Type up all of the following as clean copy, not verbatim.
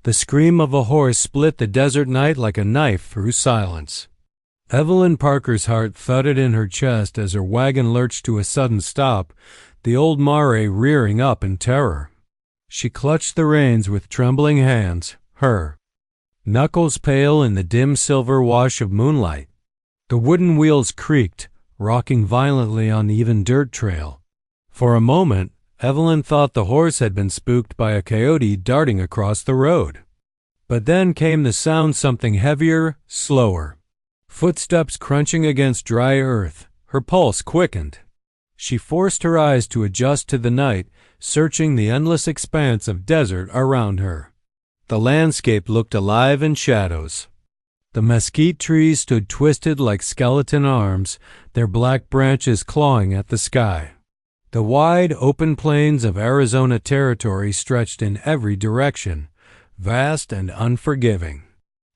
The scream of a horse split the desert night like a knife through silence. Evelyn Parker's heart thudded in her chest as her wagon lurched to a sudden stop, the old mare rearing up in terror. She clutched the reins with trembling hands, her knuckles pale in the dim silver wash of moonlight. The wooden wheels creaked, rocking violently on the even dirt trail. For a moment, Evelyn thought the horse had been spooked by a coyote darting across the road. But then came the sound, something heavier, slower. Footsteps crunching against dry earth. Her pulse quickened. She forced her eyes to adjust to the night, searching the endless expanse of desert around her. The landscape looked alive in shadows. The mesquite trees stood twisted like skeleton arms, their black branches clawing at the sky. The wide, open plains of Arizona Territory stretched in every direction, vast and unforgiving.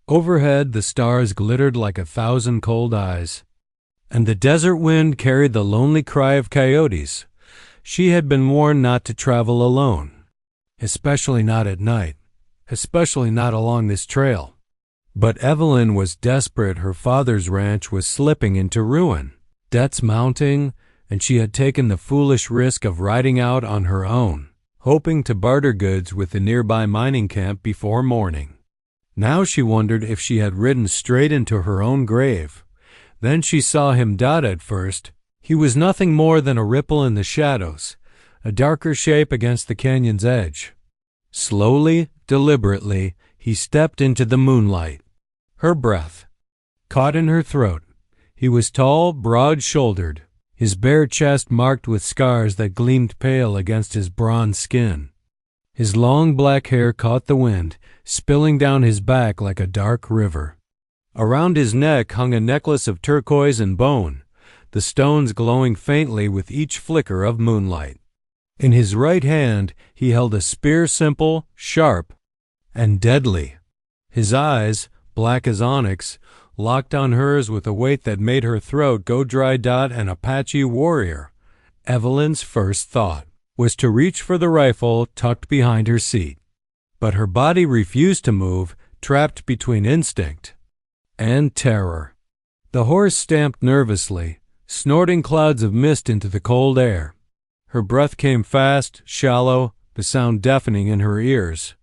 Overhead, the stars glittered like 1,000 cold eyes, and the desert wind carried the lonely cry of coyotes. She had been warned not to travel alone, especially not at night, especially not along this trail. But Evelyn was desperate. Her father's ranch was slipping into ruin, debts mounting, and she had taken the foolish risk of riding out on her own, hoping to barter goods with the nearby mining camp before morning. Now she wondered if she had ridden straight into her own grave. Then she saw him dotted first. He was nothing more than a ripple in the shadows, a darker shape against the canyon's edge. Slowly, deliberately, he stepped into the moonlight. Her breath caught in her throat. He was tall, broad-shouldered, his bare chest marked with scars that gleamed pale against his bronze skin. His long black hair caught the wind, spilling down his back like a dark river. Around his neck hung a necklace of turquoise and bone, the stones glowing faintly with each flicker of moonlight. In his right hand he held a spear, simple, sharp, and deadly. His eyes, black as onyx, locked on hers with a weight that made her throat go dry. An Apache warrior. Evelyn's first thought was to reach for the rifle tucked behind her seat. But her body refused to move, trapped between instinct and terror. The horse stamped nervously, snorting clouds of mist into the cold air. Her breath came fast, shallow, the sound deafening in her ears.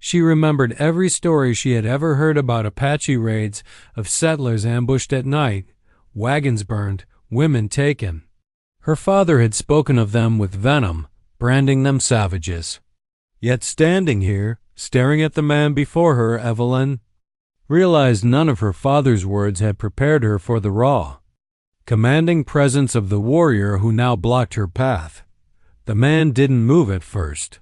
She remembered every story she had ever heard about Apache raids, of settlers ambushed at night, wagons burned, women taken. Her father had spoken of them with venom, branding them savages. Yet standing here, staring at the man before her, Evelyn realized none of her father's words had prepared her for the raw, commanding presence of the warrior who now blocked her path. The man didn't move at first.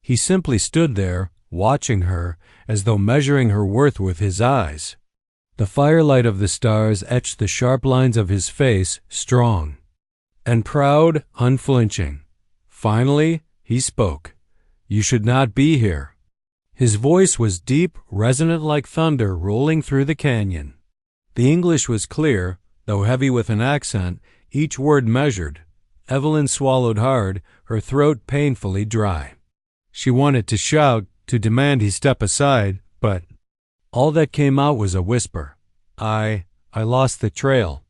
He simply stood there, watching her, as though measuring her worth with his eyes. The firelight of the stars etched the sharp lines of his face, strong and proud, unflinching. Finally, he spoke. "You should not be here." His voice was deep, resonant like thunder rolling through the canyon. The English was clear, though heavy with an accent, each word measured. Evelyn swallowed hard, her throat painfully dry. She wanted to shout, to demand he step aside, but all that came out was a whisper. I lost the trail."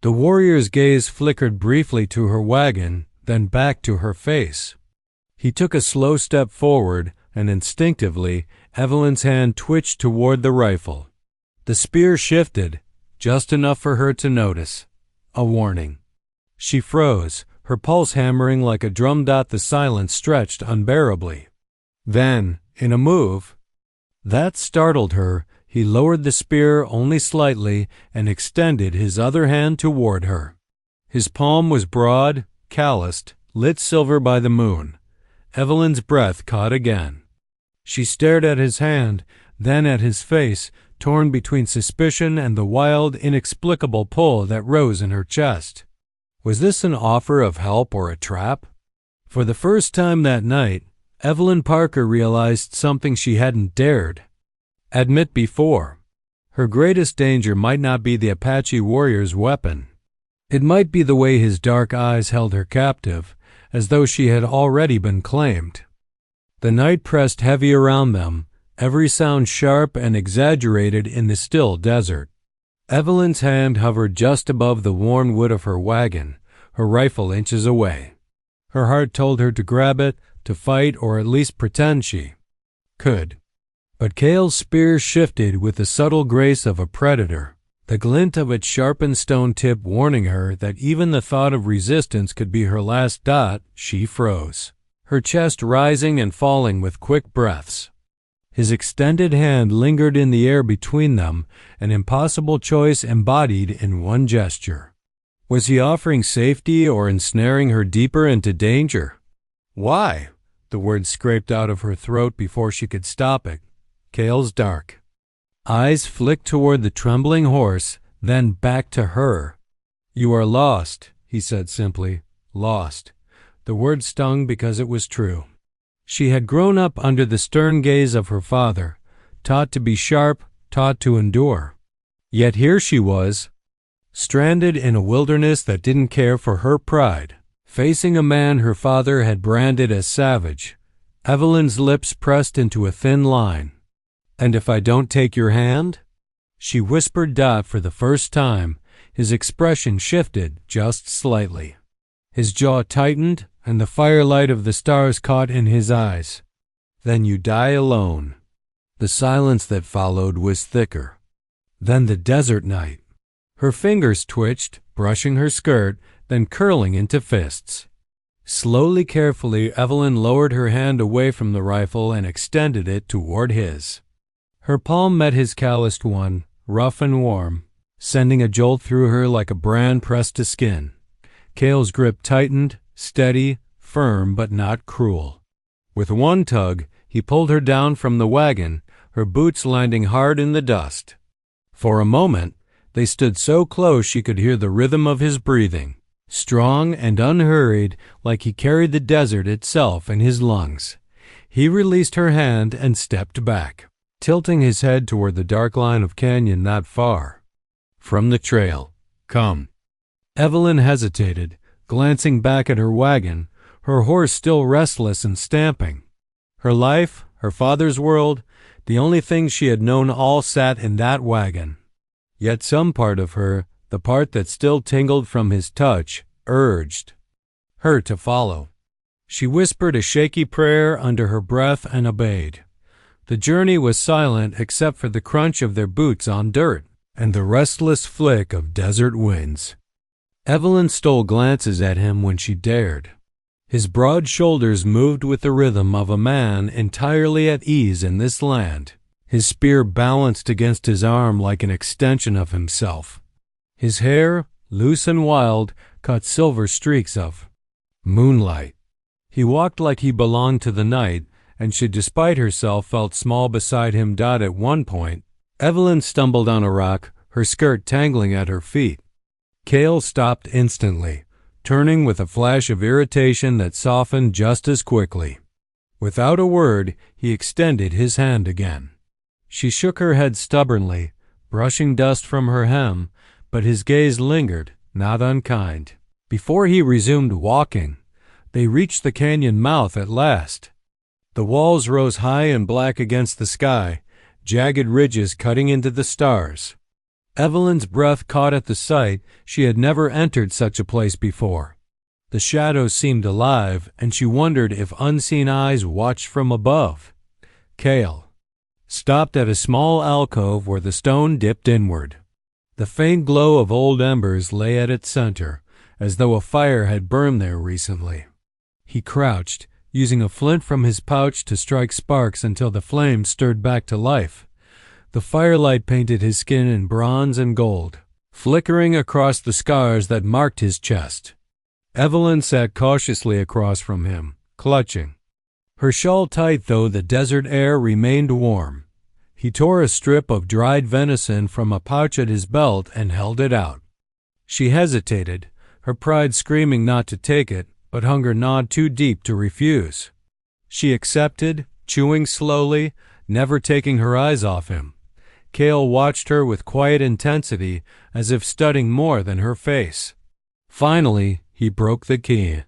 The warrior's gaze flickered briefly to her wagon, then back to her face. He took a slow step forward, and instinctively, Evelyn's hand twitched toward the rifle. The spear shifted, just enough for her to notice. A warning. She froze, her pulse hammering like a drum. The silence stretched unbearably. Then, in a move that startled her, he lowered the spear only slightly and extended his other hand toward her. His palm was broad, calloused, lit silver by the moon. Evelyn's breath caught again. She stared at his hand, then at his face, torn between suspicion and the wild, inexplicable pull that rose in her chest. Was this an offer of help or a trap? For the first time that night, Evelyn Parker realized something she hadn't dared admit before. Her greatest danger might not be the Apache warrior's weapon. It might be the way his dark eyes held her captive, as though she had already been claimed. The night pressed heavy around them, every sound sharp and exaggerated in the still desert. Evelyn's hand hovered just above the worn wood of her wagon, her rifle inches away. Her heart told her to grab it, to fight, or at least pretend she could. But Cale's spear shifted with the subtle grace of a predator, the glint of its sharpened stone tip warning her that even the thought of resistance could be her last dot. She froze, her chest rising and falling with quick breaths. His extended hand lingered in the air between them, an impossible choice embodied in one gesture. Was he offering safety or ensnaring her deeper into danger? Why? The words scraped out of her throat before she could stop it. Cale's dark eyes flicked toward the trembling horse, then back to her. "You are lost," he said simply. Lost. The word stung because it was true. She had grown up under the stern gaze of her father, taught to be sharp, taught to endure. Yet here she was, stranded in a wilderness that didn't care for her pride, facing a man her father had branded as savage. Evelyn's lips pressed into a thin line. "And if I don't take your hand?" She whispered Dot for the first time. His expression shifted just slightly. His jaw tightened, and the firelight of the stars caught in his eyes. "Then you die alone." The silence that followed was thicker. Then the desert night. Her fingers twitched, brushing her skirt, then curling into fists. Slowly, carefully, Evelyn lowered her hand away from the rifle and extended it toward his. Her palm met his calloused one, rough and warm, sending a jolt through her like a brand pressed to skin. Cale's grip tightened, steady, firm but not cruel. With one tug, he pulled her down from the wagon, her boots landing hard in the dust. For a moment, they stood so close she could hear the rhythm of his breathing, strong and unhurried, like he carried the desert itself in his lungs. He released her hand and stepped back, tilting his head toward the dark line of canyon not far from the trail. "Come." Evelyn hesitated, glancing back at her wagon, her horse still restless and stamping. Her life, her father's world, the only thing she had known all sat in that wagon. Yet some part of her, the part that still tingled from his touch, urged her to follow. She whispered a shaky prayer under her breath and obeyed. The journey was silent except for the crunch of their boots on dirt and the restless flick of desert winds. Evelyn stole glances at him when she dared. His broad shoulders moved with the rhythm of a man entirely at ease in this land, his spear balanced against his arm like an extension of himself. His hair, loose and wild, caught silver streaks of moonlight. He walked like he belonged to the night, and she despite herself felt small beside him. At one point, Evelyn stumbled on a rock, her skirt tangling at her feet. Cale stopped instantly, turning with a flash of irritation that softened just as quickly. Without a word, he extended his hand again. She shook her head stubbornly, brushing dust from her hem, but his gaze lingered, not unkind. Before he resumed walking, they reached the canyon mouth at last. The walls rose high and black against the sky, jagged ridges cutting into the stars. Evelyn's breath caught at the sight. She had never entered such a place before. The shadows seemed alive, and she wondered if unseen eyes watched from above. Cale stopped at a small alcove where the stone dipped inward. The faint glow of old embers lay at its center, as though a fire had burned there recently. He crouched, using a flint from his pouch to strike sparks until the flames stirred back to life. The firelight painted his skin in bronze and gold, flickering across the scars that marked his chest. Evelyn sat cautiously across from him, clutching her shawl tight, though the desert air remained warm. He tore a strip of dried venison from a pouch at his belt and held it out. She hesitated, her pride screaming not to take it, but hunger gnawed too deep to refuse. She accepted, chewing slowly, never taking her eyes off him. Cale watched her with quiet intensity, as if studying more than her face. Finally, he broke the key.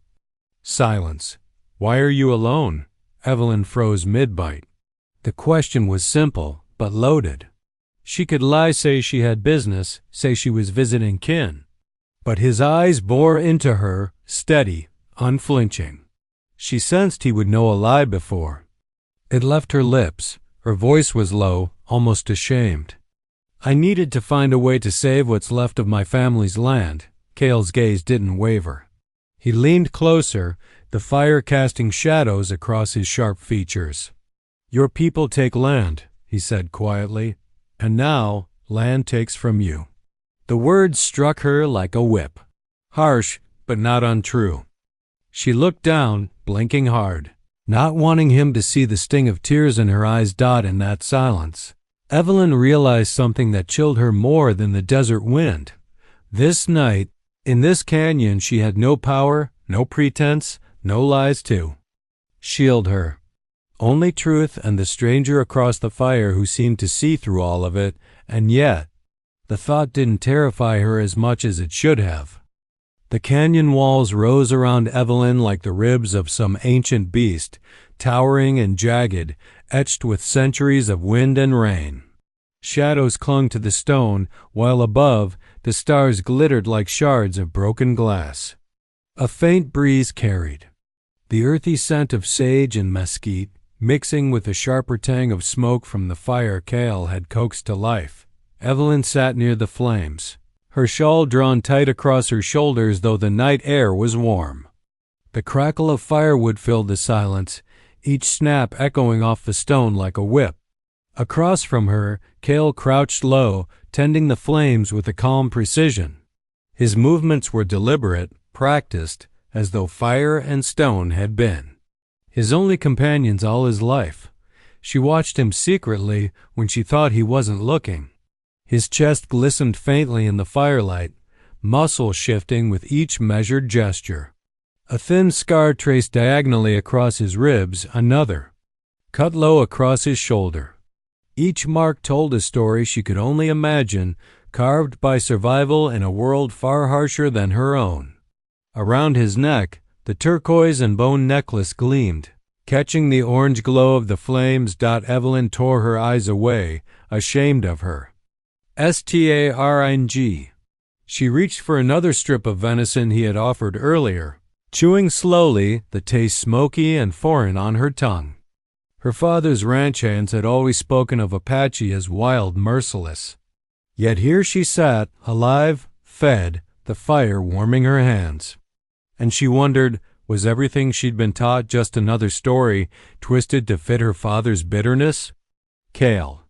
Silence. "Why are you alone?" Evelyn froze mid-bite. The question was simple, but loaded. She could lie, say she had business, say she was visiting kin. But his eyes bore into her, steady, unflinching. She sensed he would know a lie before. It left her lips. Her voice was low, almost ashamed. I needed to find a way to save what's left of my family's land. Cale's gaze didn't waver. He leaned closer, the fire casting shadows across his sharp features. Your people take land, he said quietly, and now land takes from you. The words struck her like a whip. Harsh, but not untrue. She looked down, blinking hard, not wanting him to see the sting of tears in her eyes dot in that silence. Evelyn realized something that chilled her more than the desert wind. This night, in this canyon, she had no power, no pretense, no lies to shield her. Only truth and the stranger across the fire who seemed to see through all of it, and yet, the thought didn't terrify her as much as it should have. The canyon walls rose around Evelyn like the ribs of some ancient beast, towering and jagged, etched with centuries of wind and rain. Shadows clung to the stone, while above, the stars glittered like shards of broken glass. A faint breeze carried. The earthy scent of sage and mesquite, mixing with the sharper tang of smoke from the fire Cale had coaxed to life. Evelyn sat near the flames, her shawl drawn tight across her shoulders though the night air was warm. The crackle of firewood filled the silence, each snap echoing off the stone like a whip. Across from her, Cale crouched low, tending the flames with a calm precision. His movements were deliberate, practiced, as though fire and stone had been his only companions all his life. She watched him secretly when she thought he wasn't looking. His chest glistened faintly in the firelight, muscle shifting with each measured gesture. A thin scar traced diagonally across his ribs, another, cut low across his shoulder. Each mark told a story she could only imagine, carved by survival in a world far harsher than her own. Around his neck, the turquoise and bone necklace gleamed, catching the orange glow of the flames. Evelyn tore her eyes away, ashamed of her. Staring. She reached for another strip of venison he had offered earlier, chewing slowly, the taste smoky and foreign on her tongue. Her father's ranch hands had always spoken of Apache as wild, merciless. Yet here she sat, alive, fed, the fire warming her hands. And she wondered, was everything she'd been taught just another story, twisted to fit her father's bitterness? Cale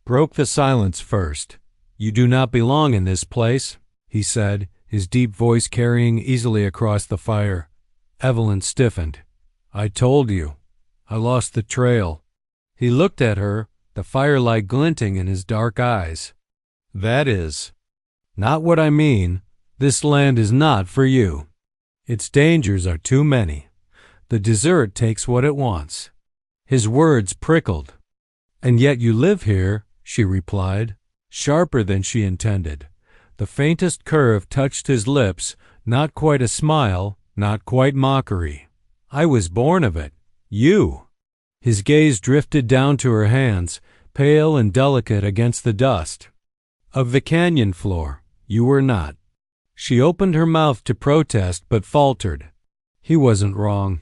broke the silence first. You do not belong in this place, he said, his deep voice carrying easily across the fire. Evelyn stiffened. I told you. I lost the trail. He looked at her, the firelight glinting in his dark eyes. That is not what I mean. This land is not for you. Its dangers are too many. The desert takes what it wants. His words prickled. And yet you live here, she replied, sharper than she intended. The faintest curve touched his lips, not quite a smile, not quite mockery. I was born of it. You. His gaze drifted down to her hands, pale and delicate against the dust. Of the canyon floor, you were not. She opened her mouth to protest but faltered. He wasn't wrong.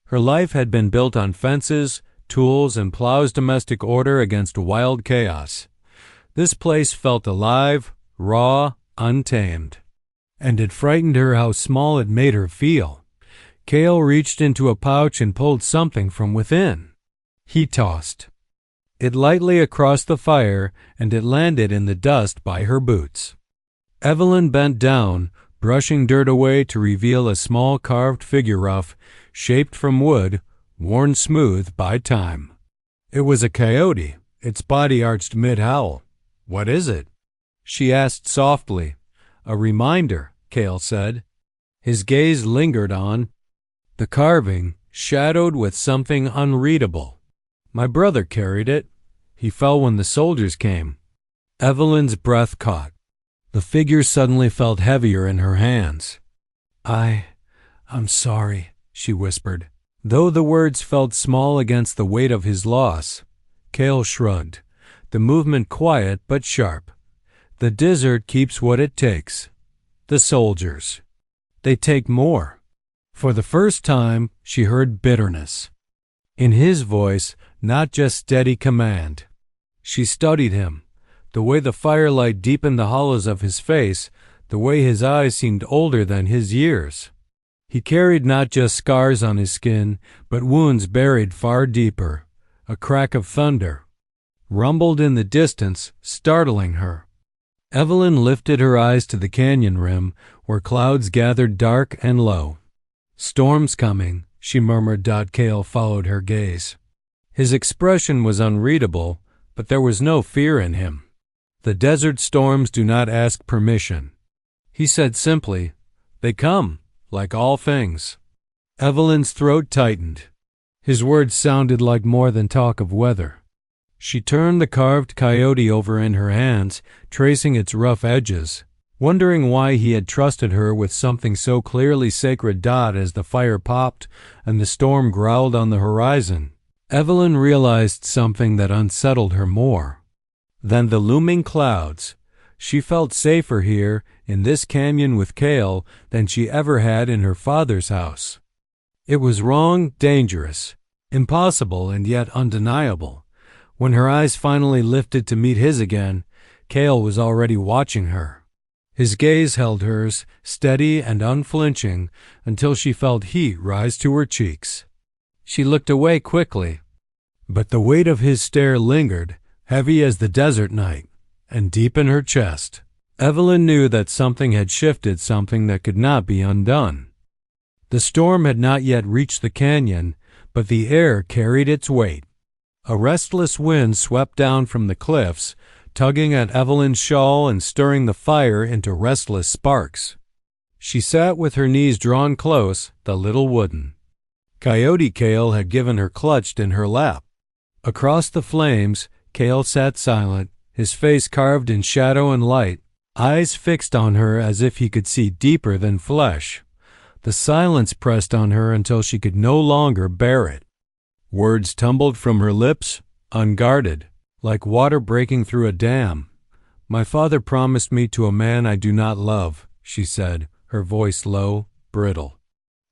Her life had been built on fences, tools, and plows, domestic order against wild chaos. This place felt alive, raw, untamed. And it frightened her how small it made her feel. Cale reached into a pouch and pulled something from within. He tossed it lightly across the fire, and it landed in the dust by her boots. Evelyn bent down, brushing dirt away to reveal a small carved figure rough, shaped from wood, worn smooth by time. It was a coyote, its body arched mid-howl. What is it? She asked softly. A reminder, Cale said. His gaze lingered on the carving, shadowed with something unreadable. My brother carried it. He fell when the soldiers came. Evelyn's breath caught. The figure suddenly felt heavier in her hands. I'm sorry, she whispered. Though the words felt small against the weight of his loss, Cale shrugged, the movement quiet but sharp. The desert keeps what it takes. The soldiers. They take more. For the first time, she heard bitterness. In his voice, not just steady command. She studied him, the way the firelight deepened the hollows of his face, the way his eyes seemed older than his years. He carried not just scars on his skin, but wounds buried far deeper. A crack of thunder rumbled in the distance, startling her. Evelyn lifted her eyes to the canyon rim, where clouds gathered dark and low. "Storm's coming," she murmured. Cale followed her gaze. His expression was unreadable, but there was no fear in him. "The desert storms do not ask permission." He said simply, "They come, like all things." Evelyn's throat tightened. His words sounded like more than talk of weather. She turned the carved coyote over in her hands, tracing its rough edges, wondering why he had trusted her with something so clearly sacred. As the fire popped and the storm growled on the horizon, Evelyn realized something that unsettled her more than the looming clouds. She felt safer here in this canyon with Cale than she ever had in her father's house. It was wrong, dangerous, impossible, and yet undeniable. When her eyes finally lifted to meet his again, Cale was already watching her. His gaze held hers, steady and unflinching, until she felt heat rise to her cheeks. She looked away quickly, but the weight of his stare lingered, heavy as the desert night, and deep in her chest. Evelyn knew that something had shifted, something that could not be undone. The storm had not yet reached the canyon, but the air carried its weight. A restless wind swept down from the cliffs, tugging at Evelyn's shawl and stirring the fire into restless sparks. She sat with her knees drawn close, the little wooden coyote Cale had given her clutched in her lap. Across the flames, Cale sat silent, his face carved in shadow and light, eyes fixed on her as if he could see deeper than flesh. The silence pressed on her until she could no longer bear it. Words tumbled from her lips, unguarded, like water breaking through a dam. "My father promised me to a man I do not love," she said, her voice low, brittle.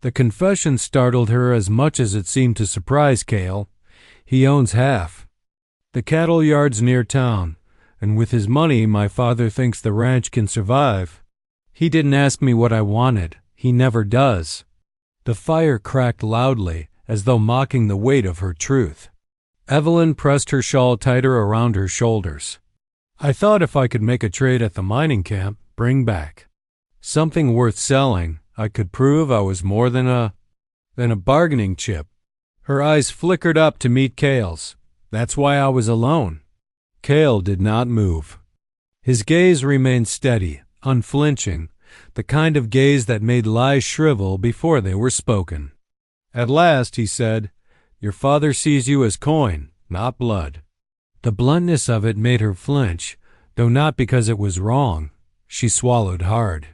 The confession startled her as much as it seemed to surprise Cale. "He owns half the cattle yards near town, and with his money my father thinks the ranch can survive. He didn't ask me what I wanted. He never does." The fire cracked loudly, as though mocking the weight of her truth. Evelyn pressed her shawl tighter around her shoulders. "I thought if I could make a trade at the mining camp, bring back something worth selling, I could prove I was more than a bargaining chip." Her eyes flickered up to meet Cale's. "That's why I was alone." Cale did not move. His gaze remained steady, unflinching, the kind of gaze that made lies shrivel before they were spoken. At last he said, "Your father sees you as coin, not blood." The bluntness of it made her flinch, though not because it was wrong. She swallowed hard.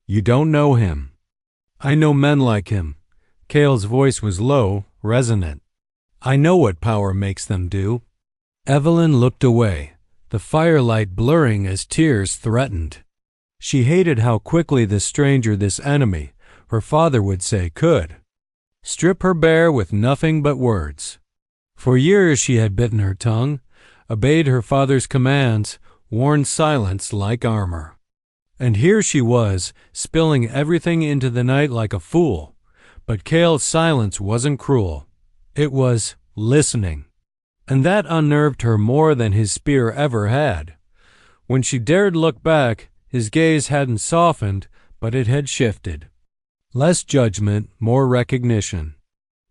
"You don't know him." "I know men like him." Cale's voice was low, resonant. "I know what power makes them do." Evelyn looked away, the firelight blurring as tears threatened. She hated how quickly this stranger, this enemy, her father would say, could strip her bare with nothing but words. For years she had bitten her tongue, obeyed her father's commands, worn silence like armor. And here she was, spilling everything into the night like a fool. But Cale's silence wasn't cruel. It was listening. And that unnerved her more than his spear ever had. When she dared look back, his gaze hadn't softened, but it had shifted. Less judgment, more recognition.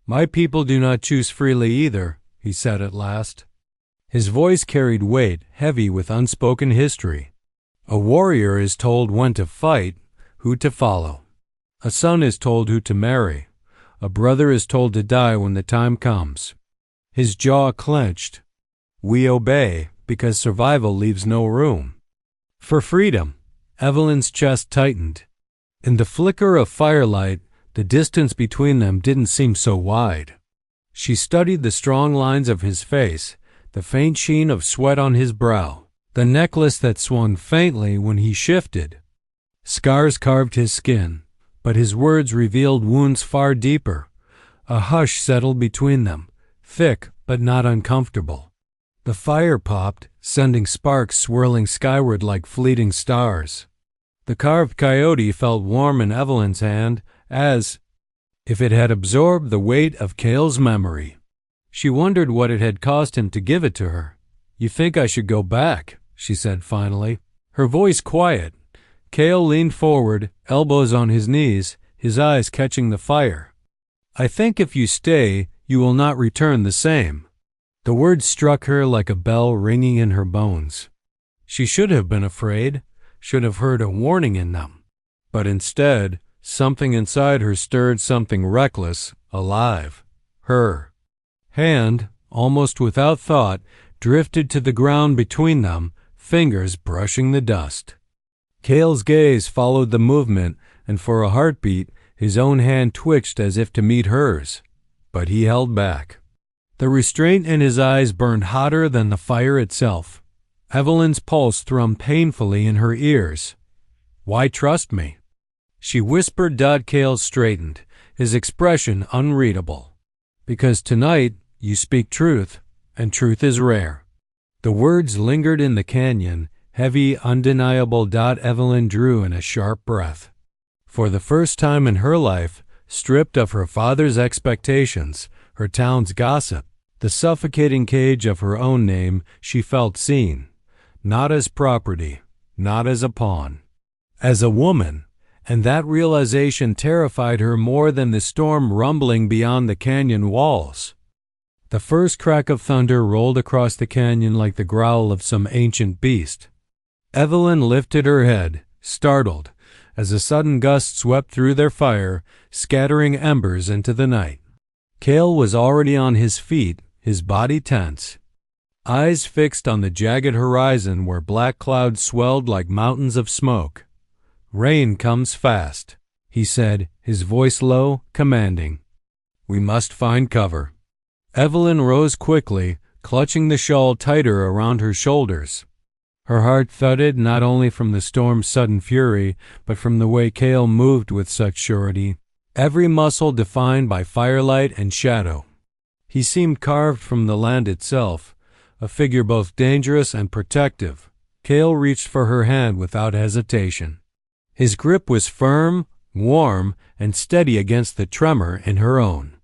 "My people do not choose freely either," he said at last. His voice carried weight, heavy with unspoken history. A warrior is told when to fight, who to follow. A son is told who to marry. A brother is told to die when the time comes. His jaw clenched. "We obey because survival leaves no room for freedom." Evelyn's chest tightened. In the flicker of firelight, the distance between them didn't seem so wide. She studied the strong lines of his face, the faint sheen of sweat on his brow, the necklace that swung faintly when he shifted. Scars carved his skin, but his words revealed wounds far deeper. A hush settled between them, thick but not uncomfortable. The fire popped, sending sparks swirling skyward like fleeting stars. The carved coyote felt warm in Evelyn's hand, as if it had absorbed the weight of Cale's memory. She wondered what it had cost him to give it to her. "You think I should go back?" she said finally, her voice quiet. Cale leaned forward, elbows on his knees, his eyes catching the fire. "I think if you stay, you will not return the same." The words struck her like a bell ringing in her bones. She should have been afraid, should have heard a warning in them. But instead, something inside her stirred something reckless, alive. Her hand, almost without thought, drifted to the ground between them, fingers brushing the dust. Cale's gaze followed the movement, and for a heartbeat, his own hand twitched as if to meet hers. But he held back. The restraint in his eyes burned hotter than the fire itself. Evelyn's pulse thrummed painfully in her ears. "Why trust me?" she whispered. Cale straightened, his expression unreadable. "Because tonight you speak truth, and truth is rare." The words lingered in the canyon, heavy, undeniable. Evelyn drew in a sharp breath. For the first time in her life, stripped of her father's expectations, her town's gossip, the suffocating cage of her own name, she felt seen, not as property, not as a pawn, as a woman, and that realization terrified her more than the storm rumbling beyond the canyon walls. The first crack of thunder rolled across the canyon like the growl of some ancient beast. Evelyn lifted her head, startled, as a sudden gust swept through their fire, scattering embers into the night. Cale was already on his feet, his body tense, eyes fixed on the jagged horizon where black clouds swelled like mountains of smoke. "Rain comes fast," he said, his voice low, commanding. "We must find cover." Evelyn rose quickly, clutching the shawl tighter around her shoulders. Her heart thudded not only from the storm's sudden fury, but from the way Cale moved with such surety, every muscle defined by firelight and shadow. He seemed carved from the land itself, a figure both dangerous and protective. Cale reached for her hand without hesitation. His grip was firm, warm, and steady against the tremor in her own.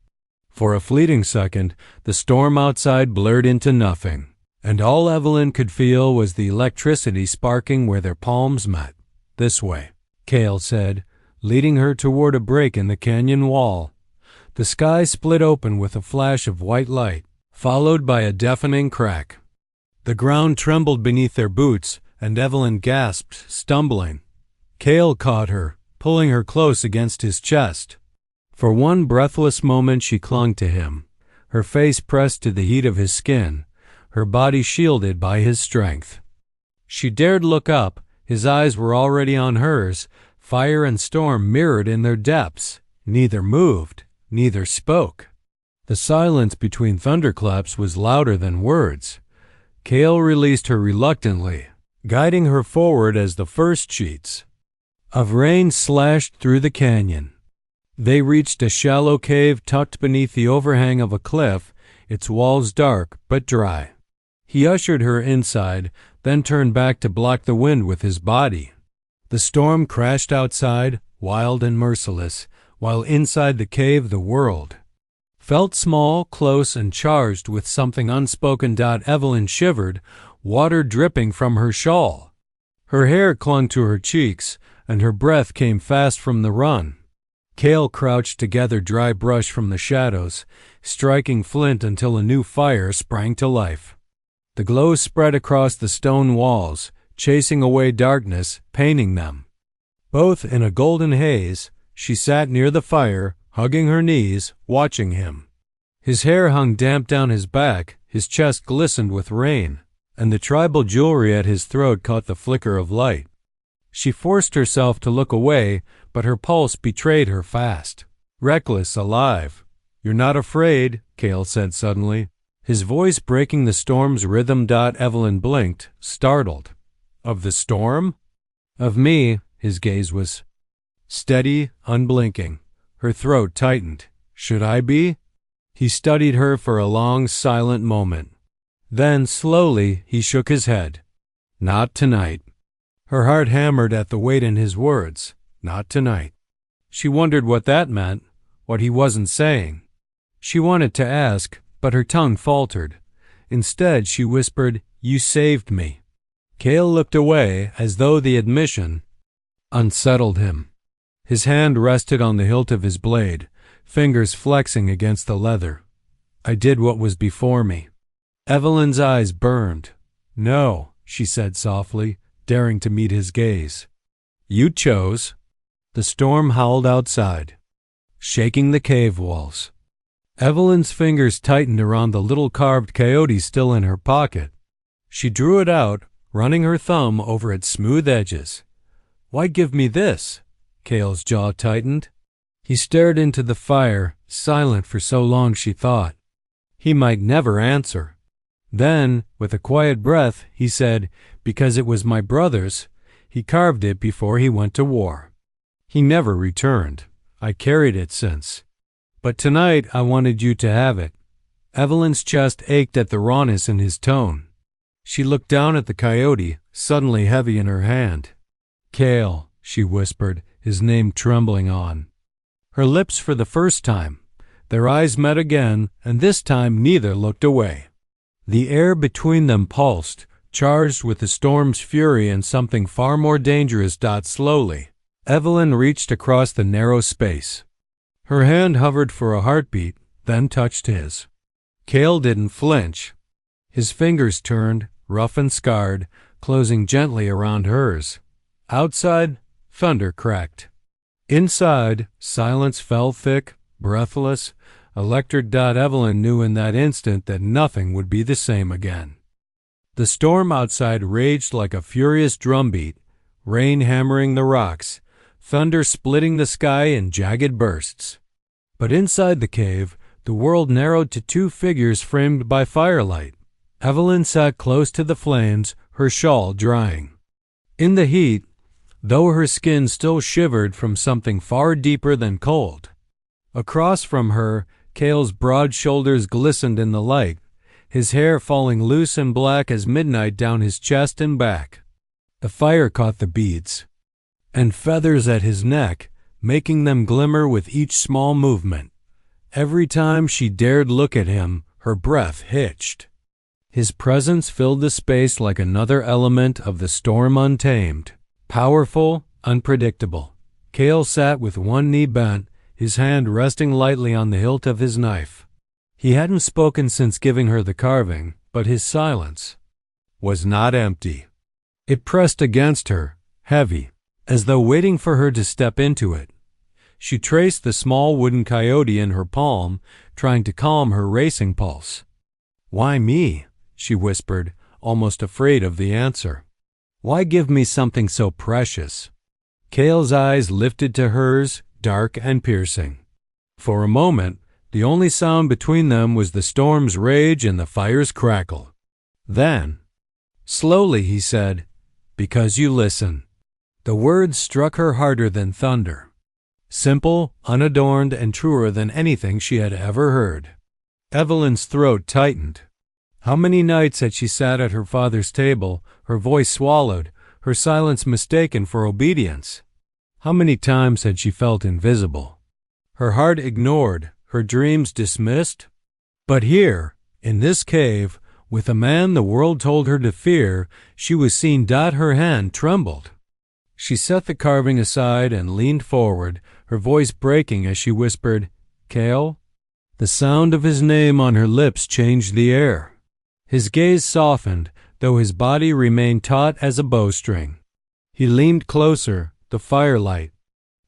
For a fleeting second, the storm outside blurred into nothing, and all Evelyn could feel was the electricity sparking where their palms met. "This way," Cale said, leading her toward a break in the canyon wall. The sky split open with a flash of white light, followed by a deafening crack. The ground trembled beneath their boots, and Evelyn gasped, stumbling. Cale caught her, pulling her close against his chest. For one breathless moment she clung to him, her face pressed to the heat of his skin, her body shielded by his strength. She dared look up, his eyes were already on hers, fire and storm mirrored in their depths. Neither moved, neither spoke. The silence between thunderclaps was louder than words. Cale released her reluctantly, guiding her forward as the first sheets of rain slashed through the canyon. They reached a shallow cave tucked beneath the overhang of a cliff, its walls dark but dry. He ushered her inside, then turned back to block the wind with his body. The storm crashed outside, wild and merciless, while inside the cave the world felt small, close, and charged with something unspoken. Evelyn shivered, water dripping from her shawl. Her hair clung to her cheeks, and her breath came fast from the run. Cale crouched to gather dry brush from the shadows, striking flint until a new fire sprang to life. The glow spread across the stone walls, chasing away darkness, painting them. Both in a golden haze, she sat near the fire, hugging her knees, watching him. His hair hung damp down his back, his chest glistened with rain, and the tribal jewelry at his throat caught the flicker of light. She forced herself to look away, but her pulse betrayed her fast. Reckless, alive. "You're not afraid," Cale said suddenly, his voice breaking the storm's rhythm. Evelyn blinked, startled. Of the storm? Of me. His gaze was steady, unblinking. Her throat tightened. Should I be? He studied her for a long, silent moment. Then, slowly, he shook his head. Not tonight. Her heart hammered at the weight in his words. Not tonight. She wondered what that meant, what he wasn't saying. She wanted to ask, but her tongue faltered. Instead, she whispered, "You saved me." Cale looked away as though the admission unsettled him. His hand rested on the hilt of his blade, fingers flexing against the leather. I did what was before me. Evelyn's eyes burned. No, she said softly, daring to meet his gaze. You chose. The storm howled outside, shaking the cave walls. Evelyn's fingers tightened around the little carved coyote still in her pocket. She drew it out, running her thumb over its smooth edges. Why give me this? Cale's jaw tightened. He stared into the fire, silent for so long she thought. He might never answer. Then, with a quiet breath, he said, "Because it was my brother's. He carved it before he went to war. He never returned. I carried it since. But tonight I wanted you to have it." Evelyn's chest ached at the rawness in his tone. She looked down at the coyote, suddenly heavy in her hand. "Cale," she whispered, his name trembling on. Her lips for the first time. Their eyes met again, and this time neither looked away. The air between them pulsed, charged with the storm's fury and something far more dangerous. Slowly, Evelyn reached across the narrow space. Her hand hovered for a heartbeat, then touched his. Cale didn't flinch. His fingers turned, rough and scarred, closing gently around hers. Outside, thunder cracked. Inside, silence fell thick, breathless, electric. Evelyn knew in that instant that nothing would be the same again. The storm outside raged like a furious drumbeat, rain hammering the rocks, thunder splitting the sky in jagged bursts. But inside the cave, the world narrowed to two figures framed by firelight. Evelyn sat close to the flames, her shawl drying. In the heat, though her skin still shivered from something far deeper than cold. Across from her, Cale's broad shoulders glistened in the light, his hair falling loose and black as midnight down his chest and back. The fire caught the beads and feathers at his neck, making them glimmer with each small movement. Every time she dared look at him, her breath hitched. His presence filled the space like another element of the storm untamed, powerful, unpredictable. Cale sat with one knee bent, his hand resting lightly on the hilt of his knife. He hadn't spoken since giving her the carving, but his silence was not empty. It pressed against her, heavy, as though waiting for her to step into it. She traced the small wooden coyote in her palm, trying to calm her racing pulse. "Why me?" she whispered, almost afraid of the answer. "Why give me something so precious?" Cale's eyes lifted to hers, dark and piercing. For a moment, the only sound between them was the storm's rage and the fire's crackle. Then, slowly he said, "Because you listen." The words struck her harder than thunder. Simple, unadorned, and truer than anything she had ever heard. Evelyn's throat tightened. How many nights had she sat at her father's table, her voice swallowed, her silence mistaken for obedience? How many times had she felt invisible, her heart ignored, her dreams dismissed? But here, in this cave, with a man the world told her to fear, she was seen. Her hand trembled. She set the carving aside and leaned forward, her voice breaking as she whispered, "Cale?" The sound of his name on her lips changed the air. His gaze softened, though his body remained taut as a bowstring. He leaned closer, the firelight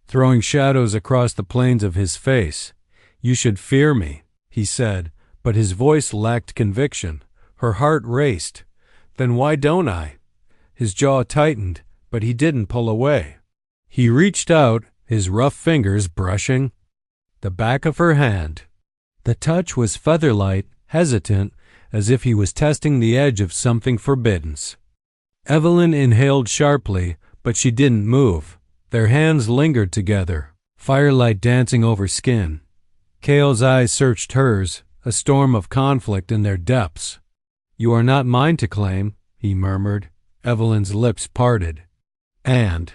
throwing shadows across the planes of his face. "You should fear me," he said, but his voice lacked conviction. Her heart raced. "Then why don't I?" His jaw tightened, but he didn't pull away. He reached out, his rough fingers brushing the back of her hand. The touch was featherlight, hesitant, as if he was testing the edge of something forbidden. Evelyn inhaled sharply, but she didn't move. Their hands lingered together, firelight dancing over skin. Cale's eyes searched hers, a storm of conflict in their depths. "You are not mine to claim," he murmured. Evelyn's lips parted. "And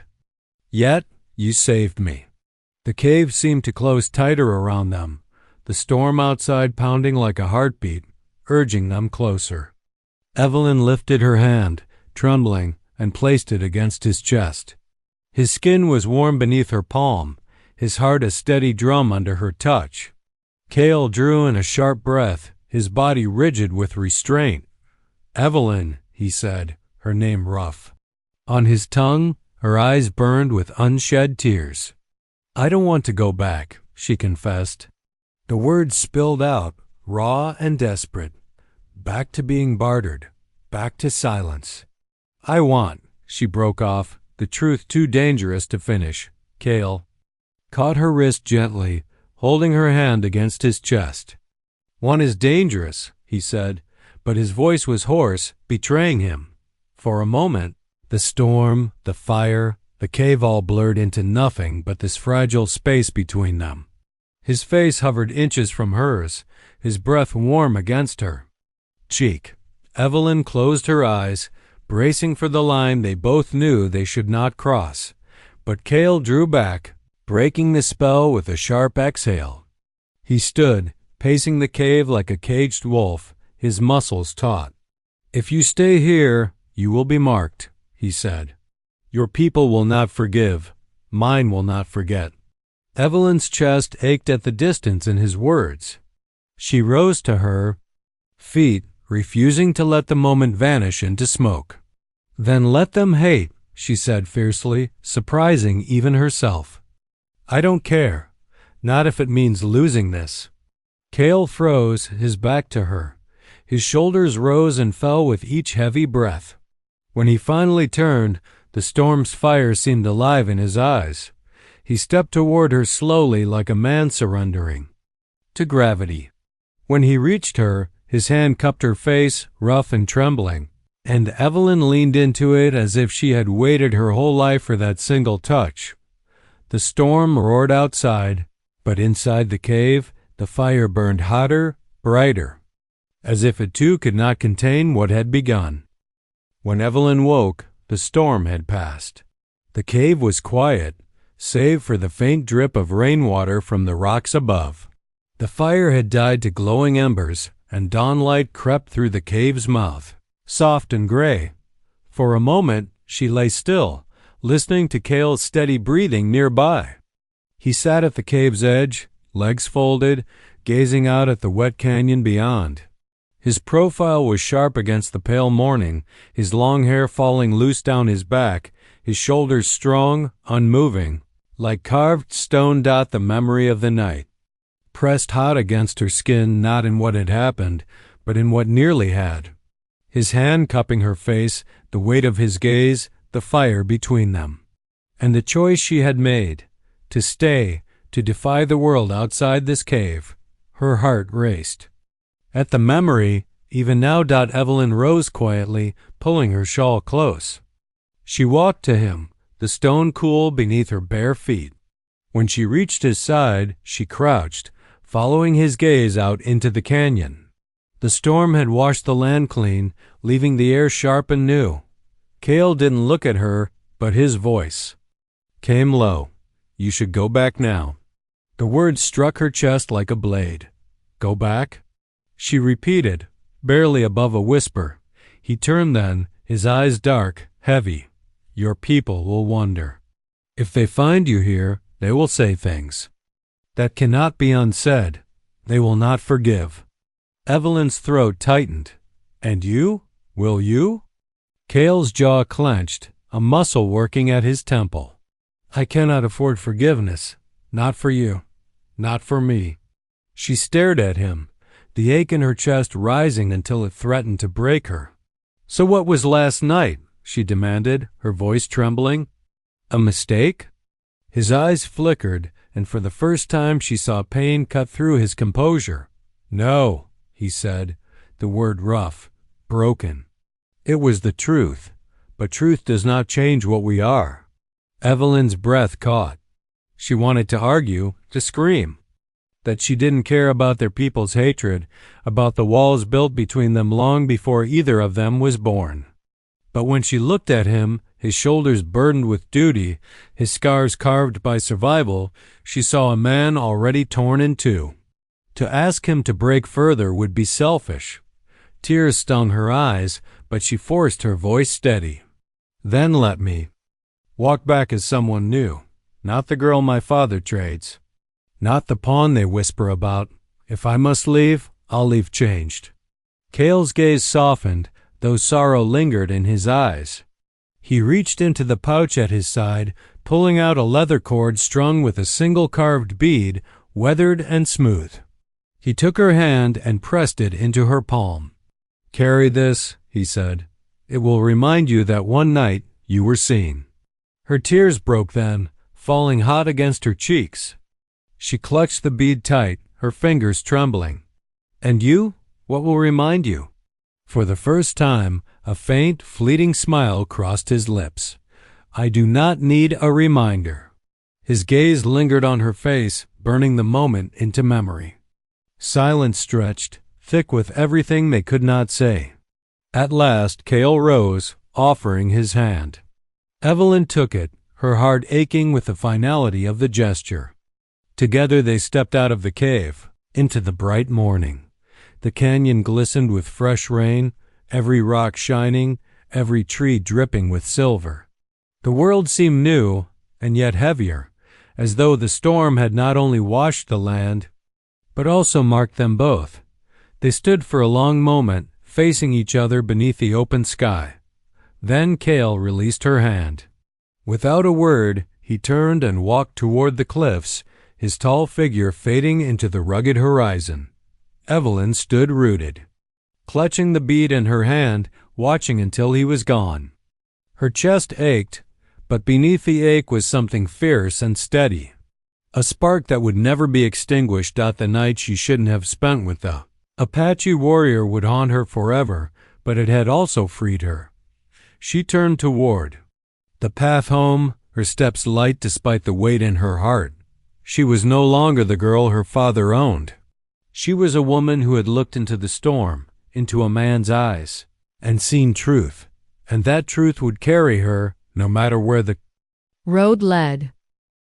yet you saved me." The cave seemed to close tighter around them, the storm outside pounding like a heartbeat, urging them closer. Evelyn lifted her hand, trembling, and placed it against his chest. His skin was warm beneath her palm, his heart a steady drum under her touch. Cale drew in a sharp breath, his body rigid with restraint. "Evelyn," he said, her name rough. On his tongue, her eyes burned with unshed tears. "I don't want to go back," she confessed. The words spilled out, raw and desperate. Back to being bartered, back to silence. "I want," she broke off, the truth too dangerous to finish. Cale caught her wrist gently, holding her hand against his chest. "One is dangerous," he said, but his voice was hoarse, betraying him. For a moment, the storm, the fire, the cave all blurred into nothing but this fragile space between them. His face hovered inches from hers, his breath warm against her cheek. Evelyn closed her eyes, bracing for the line they both knew they should not cross. But Cale drew back, breaking the spell with a sharp exhale. He stood, pacing the cave like a caged wolf, his muscles taut. "If you stay here, you will be marked," he said. "Your people will not forgive. Mine will not forget." Evelyn's chest ached at the distance in his words. She rose to her feet, refusing to let the moment vanish into smoke. "Then let them hate," she said fiercely, surprising even herself. "I don't care. Not if it means losing this." Cale froze, his back to her. His shoulders rose and fell with each heavy breath. When he finally turned, the storm's fire seemed alive in his eyes. He stepped toward her slowly like a man surrendering to gravity. When he reached her, his hand cupped her face, rough and trembling, and Evelyn leaned into it as if she had waited her whole life for that single touch. The storm roared outside, but inside the cave, the fire burned hotter, brighter, as if it too could not contain what had begun. When Evelyn woke, the storm had passed. The cave was quiet, save for the faint drip of rainwater from the rocks above. The fire had died to glowing embers, and dawnlight crept through the cave's mouth, soft and gray. For a moment, she lay still, listening to Cale's steady breathing nearby. He sat at the cave's edge, legs folded, gazing out at the wet canyon beyond. His profile was sharp against the pale morning, his long hair falling loose down his back, his shoulders strong, unmoving, like carved stone the memory of the night. Pressed hot against her skin, not in what had happened, but in what nearly had. His hand cupping her face, the weight of his gaze, the fire between them. And the choice she had made, to stay, to defy the world outside this cave. Her heart raced. At the memory, even now Evelyn rose quietly, pulling her shawl close. She walked to him, the stone cool beneath her bare feet. When she reached his side, she crouched, following his gaze out into the canyon. The storm had washed the land clean, leaving the air sharp and new. Cale didn't look at her, but his voice came low. "You should go back now." The words struck her chest like a blade. "Go back?" She repeated, barely above a whisper. He turned then, his eyes dark, heavy. "Your people will wonder. If they find you here, they will say things that cannot be unsaid. They will not forgive." Evelyn's throat tightened. "And you? Will you?" Cale's jaw clenched, a muscle working at his temple. "I cannot afford forgiveness. Not for you. Not for me." She stared at him, the ache in her chest rising until it threatened to break her. "So what was last night?" she demanded, her voice trembling. "A mistake?" His eyes flickered, and for the first time she saw pain cut through his composure. "No," he said, the word rough, broken. It was the truth, but truth does not change what we are. Evelyn's breath caught. She wanted to argue, to scream, that she didn't care about their people's hatred, about the walls built between them long before either of them was born. But when she looked at him, his shoulders burdened with duty, his scars carved by survival, she saw a man already torn in two. To ask him to break further would be selfish. Tears stung her eyes, but she forced her voice steady. Then let me walk back as someone new, not the girl my father trades, not the pawn they whisper about. If I must leave, I'll leave changed. Cale's gaze softened, though sorrow lingered in his eyes. He reached into the pouch at his side, pulling out a leather cord strung with a single carved bead, weathered and smooth. He took her hand and pressed it into her palm. "Carry this," he said. "It will remind you that one night you were seen." Her tears broke then, falling hot against her cheeks. She clutched the bead tight, her fingers trembling. "And you? What will remind you?" For the first time, a faint, fleeting smile crossed his lips. "I do not need a reminder." His gaze lingered on her face, burning the moment into memory. Silence stretched, thick with everything they could not say. At last Cale rose, offering his hand. Evelyn took it, her heart aching with the finality of the gesture. Together they stepped out of the cave, into the bright morning. The canyon glistened with fresh rain, every rock shining, every tree dripping with silver. The world seemed new, and yet heavier, as though the storm had not only washed the land, but also marked them both. They stood for a long moment, facing each other beneath the open sky. Then Cale released her hand. Without a word, he turned and walked toward the cliffs, his tall figure fading into the rugged horizon. Evelyn stood rooted, clutching the bead in her hand, watching until he was gone. Her chest ached, but beneath the ache was something fierce and steady. A spark that would never be extinguished. The night she shouldn't have spent with the Apache warrior would haunt her forever, but it had also freed her. She turned toward the path home, her steps light despite the weight in her heart. She was no longer the girl her father owned. She was a woman who had looked into the storm, into a man's eyes, and seen truth, and that truth would carry her no matter where the road led.